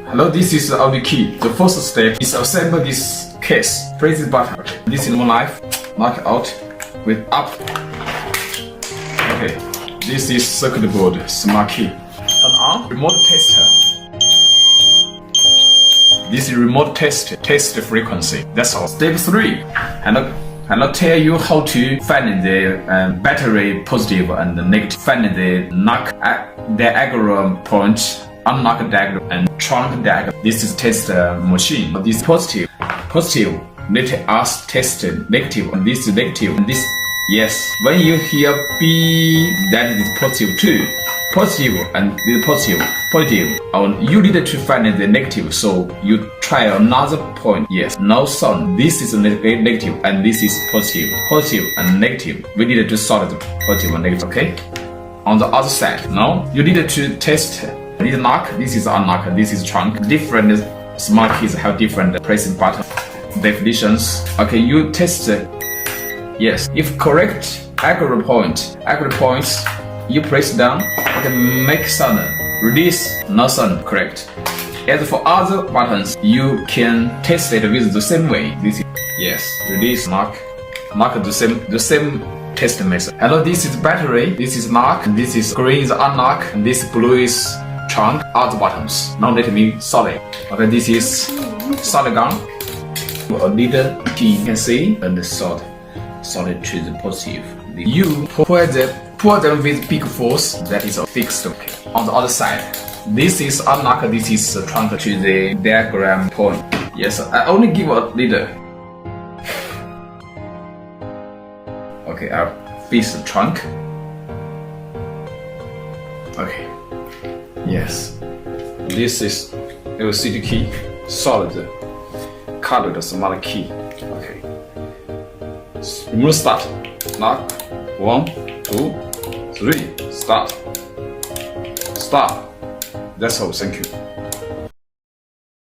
Hello, this is othe key. The first step is assemble this case. Press this button. This is one knife. Knock it out with up. Okay, this is circuit board. Smart key. Turn on. Remote tester. This is remote test the frequency. That's all. Step 3. And I'll tell you how to find the battery positive and negative. Find the knock diagram point, unlock diagram, and trunk diagram. This is test machine. This is positive. Positive. Let us test negative. And this is negative. And this, yes. When you hear B, that is positive too. Positive and the positive. You need to find the negative, so you try another point. Yes, no sound. This is negative and this is positive. Positive and negative. We need to solve the positive and negative. Okay. On the other side, now you need to test. This is knock. This is unlock. This is trunk. Different smart keys have different pressing button definitions. Okay, you test. Yes, if correct accurate points, you press down. Okay, make sound. Release, no sound, correct. As for other buttons, you can test it with the same way. This is yes, release, knock the same test method. Hello, this is battery, this is knock, this is green is unlock, and this blue is trunk, other buttons. Now let me solid. Okay, this is solid gun. A little key you can see and solid to the positive. You pull them with big force, that is a fixed. Okay. On the other side, this is unlock, this is trunk to the diagram point. Yes, I only give a little. Okay, I'll fix the trunk. Okay. Yes. This is LCD key, solid. Cardot smart key. Okay. Remove start. Knock. 1, 2, 3. Start. Stop. That's all. Thank you.